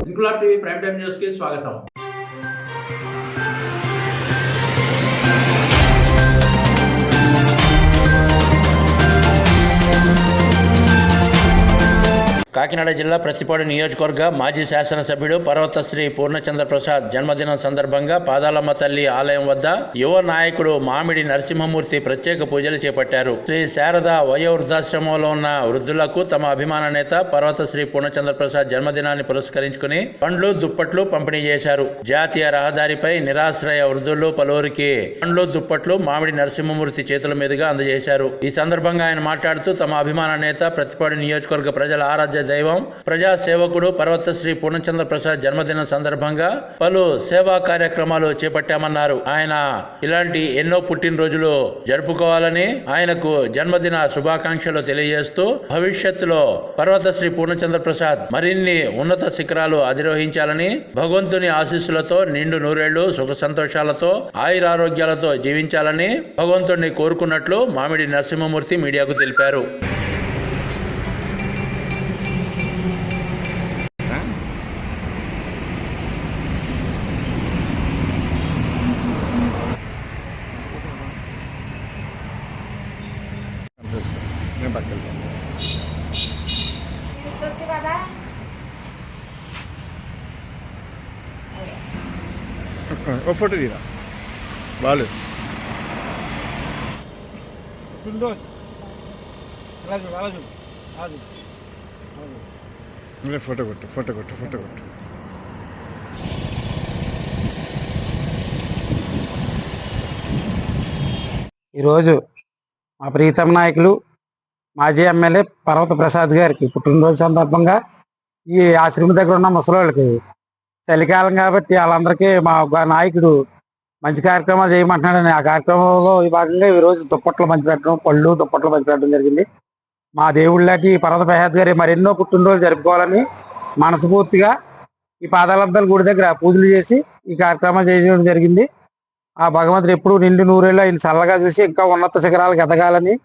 Inquilab TV prime time news కి స్వాగతం. కాకినాడ జిల్లా ప్రతిపాడు నియోజకవర్గ మాజీ శాసనసభ్యుడు పర్వతశ్రీ పూర్ణచంద్ర ప్రసాద్ జన్మదినం సందర్భంగా పాదాలమ్మ తల్లి ఆలయం వద్ద యువ నాయకుడు మామిడి నరసింహమూర్తి ప్రత్యేక పూజలు చేపట్టారు. శ్రీ శారద వయోవృద్ధాశ్రమంలో ఉన్న వృద్ధులకు తమ అభిమాన నేత పర్వతశ్రీ పూర్ణచంద్ర ప్రసాద్ జన్మదినాన్ని పురస్కరించుకుని పండ్లు దుప్పట్లు పంపిణీ చేశారు. జాతీయ రహదారిపై నిరాశ్రయ వృద్ధులు పలువురికి పండ్లు దుప్పట్లు మామిడి నరసింహమూర్తి చేతుల మీదుగా అందజేశారు. ఈ సందర్భంగా ఆయన మాట్లాడుతూ తమ అభిమాన నేత ప్రతిపాడు నియోజకవర్గ ప్రజల ఆరాధ్య దైవం ప్రజా సేవకుడు పర్వతశ్రీ పూర్ణచంద్ర ప్రసాద్ జన్మదినం సందర్భంగా పలు సేవా కార్యక్రమాలు చేపట్టామన్నారు. ఆయన ఇలాంటి ఎన్నో పుట్టినరోజులు జరుపుకోవాలని ఆయనకు జన్మదిన శుభాకాంక్షలు తెలియజేస్తూ భవిష్యత్తులో పర్వతశ్రీ పూర్ణచంద్ర ప్రసాద్ మరిన్ని ఉన్నత శిఖరాలు అధిరోహించాలని భగవంతుని ఆశీస్సులతో నిండు నూరేళ్లు సుఖ సంతోషాలతో ఆయురారోగ్యాలతో జీవించాలని భగవంతుడిని కోరుకున్నట్లు మామిడి నరసింహమూర్తి మీడియాకు తెలిపారు. ఫోటో తీరా బాలు ఫోటో కొట్టు. ఈరోజు మా ప్రీతమ నాయకులు మాజీ ఎమ్మెల్యే పర్వత ప్రసాద్ గారికి పుట్టినరోజు సందర్భంగా ఈ ఆశ్రమం దగ్గర ఉన్న ముసలోళ్ళకి చలికాలం కాబట్టి వాళ్ళందరికీ మా నాయకుడు మంచి కార్యక్రమాలు చేయమంటున్నాడని ఆ కార్యక్రమంలో ఈ భాగంగా ఈరోజు దుప్పట్లు పంచిపెట్టడం, పళ్ళు దుప్పట్లు పంచిపెట్టడం జరిగింది. మా దేవుళ్ళకి పర్వత ప్రసాద్ గారి మరెన్నో పుట్టినరోజు జరుపుకోవాలని మనస్ఫూర్తిగా ఈ పాదాలబ్దాల గుడి దగ్గర పూజలు చేసి ఈ కార్యక్రమాలు చేయడం జరిగింది. ఆ భగవంతుడు ఎప్పుడు నిండు నూరేళ్ళు ఆయన చల్లగా చూసి ఇంకా ఉన్నత శిఖరాలకు ఎదగాలని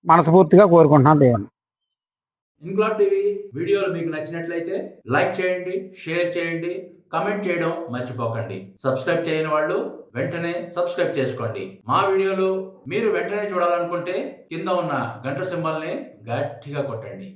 మనస్ఫూర్తిగా కోరుకుంటున్నాను దేవుని. ఇంక్లాబ్ టీవీ వీడియోలు మీకు నచ్చినట్లయితే లైక్ చేయండి, షేర్ చేయండి, కమెంట్ చేయడం మర్చిపోకండి. సబ్స్క్రైబ్ చేయని వాళ్ళు వెంటనే సబ్స్క్రైబ్ చేసుకోండి. మా వీడియోలు మీరు వెంటనే చూడాలనుకుంటే కింద ఉన్న గంట సింబల్ని గట్టిగా కొట్టండి.